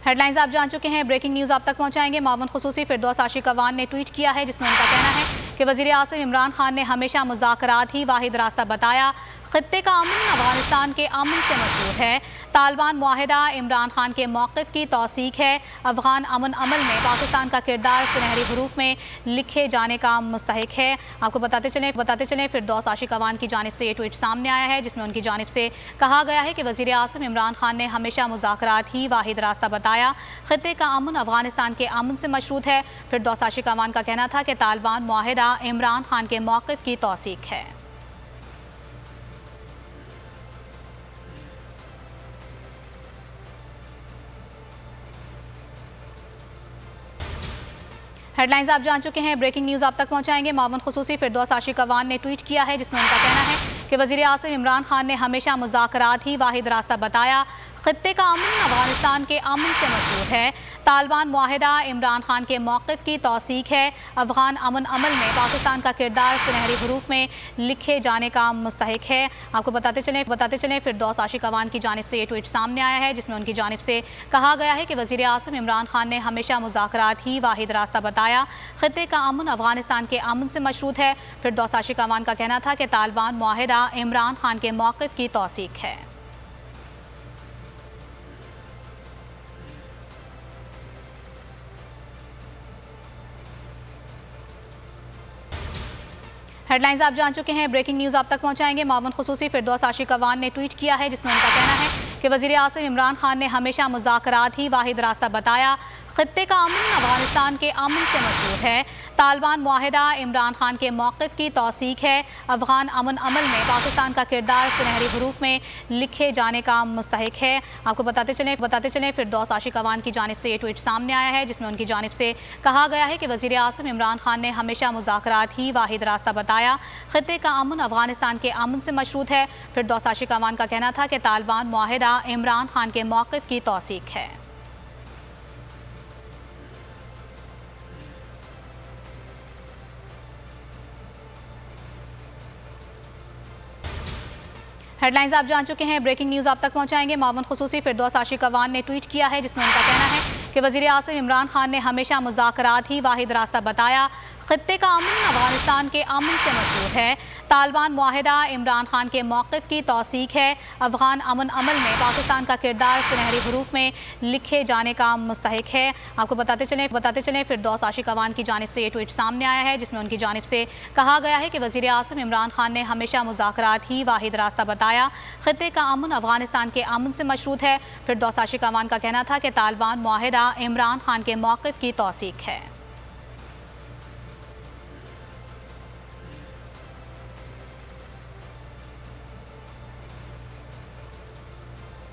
Headlines आप जान चुके हैं। ब्रेकिंग न्यूज़ आप तक पहुंचाएंगे। मामून खुसूसी फिरदौस आशिक अवान ने ट्वीट किया है, जिसमें उनका कहना है कि वज़ीर आज़म इमरान खान ने हमेशा मुज़ाकरात ही वाहिद रास्ता बताया। खित्ते का अमन अफगानिस्तान के अमन से मशहूर है। तालिबान मुआहिदा इमरान खान के मौक़िफ़ की तौसीक है। अफ़गान अमन अमल में पाकिस्तान का किरदार सुनहरी हरूफ में लिखे जाने का मुस्तहिक है। आपको बताते चलें फिरदौस आशिक अवान की जानिब से ये ट्वीट सामने आया है, जिसमें उनकी जानिब से कहा गया है कि वज़ीर आज़म इमरान खान ने हमेशा मुज़ाकरात ही वाहिद रास्ता बताया। खित्ते का अमन अफगानिस्तान के अमन से मशरूत है। फिरदौस आशिक अवान का कहना था कि तालिबान मुआहिदा इमरान खान के मौक़िफ़ की तौसीक है। हेडलाइंस आप जान चुके हैं। ब्रेकिंग न्यूज़ आप तक पहुंचाएंगे। मामून खुसूसी फिरदौस आशिक अवान ने ट्वीट किया है, जिसमें उनका कहना है कि वज़ीर आज़म इमरान खान ने हमेशा मुज़ाकरात ही वाहिद रास्ता बताया। खित्ते का अमन अफगानिस्तान के अमन से मशहूर है। तालिबान मुआहिदा इमरान खान के मौक़िफ़ की तौसीक है। अफ़गान अमन अमल में पाकिस्तान का किरदार सुनहरी हरूफ में लिखे जाने का मुस्तहिक है। आपको बताते चलें फिरदौस आशिक अवान की जानिब से ये ट्वीट सामने आया है, जिसमें उनकी जानिब से कहा गया है कि वज़ीर आज़म इमरान खान ने हमेशा मुज़ाकरात ही वाहिद रास्ता बताया। खित्ते का अमन अफगानिस्तान के अमन से मशरूत है। फिरदौस आशिक अवान का कहना था कि तालिबान मुआहिदा इमरान खान के मौक़िफ़ की तौसीक है। हेडलाइंस आप जान चुके हैं। ब्रेकिंग न्यूज़ आप तक पहुंचाएंगे। मामून खुसूसी फिरदौस आशिक अवान ने ट्वीट किया है, जिसमें उनका कहना है कि वज़ीर आज़म इमरान खान ने हमेशा मुज़ाकरात ही वाहिद रास्ता बताया। खित्ते का अमन अफगानिस्तान के अमन से मशहूर है। तालिबान मुआहिदा इमरान खान के मौक़िफ़ की तौसीक है। अफ़गान अमन अमल में पाकिस्तान का किरदार सुनहरी हरूफ में लिखे जाने का मुस्तहिक है। आपको बताते चलें फिरदौस आशिक अवान की जानिब से ये ट्वीट सामने आया है, जिसमें उनकी जानिब से कहा गया है कि वज़ीर आज़म इमरान खान ने हमेशा मुज़ाकरात ही वाहिद रास्ता बताया। खित्ते का अमन अफगानिस्तान के अमन से मशरूत है। फिरदौस आशिक अवान का कहना था कि तालिबान मुआहिदा इमरान खान के मौक़िफ़ की तौसीक है। हेडलाइंस आप जान चुके हैं। ब्रेकिंग न्यूज़ आप तक पहुंचाएंगे। मामून खुसूसी फिरदौस आशिक अवान ने ट्वीट किया है, जिसमें उनका कहना है कि वज़ीर आज़म इमरान खान ने हमेशा मुज़ाकरात ही वाहिद रास्ता बताया। खित्ते का अमन अफगानिस्तान के अमन से मशहूर है। तालिबान मुआहिदा इमरान खान के मौक़िफ़ की तौसीक है। अफ़गान अमन अमल में पाकिस्तान का किरदार सुनहरी हरूफ में लिखे जाने का मुस्तहिक है। आपको बताते चलें फिरदौस आशिक अवान की जानिब से ये ट्वीट सामने आया है, जिसमें उनकी जानिब से कहा गया है कि वज़ीर आज़म इमरान खान ने हमेशा मुज़ाकरात ही वाहिद रास्ता बताया। खित्ते का अमन अफगानिस्तान के अमन से मशरूत है। फिरदौस आशिक अवान का कहना था कि तालिबान मुआहिदा इमरान खान के मौक़िफ़ की तौसीक है।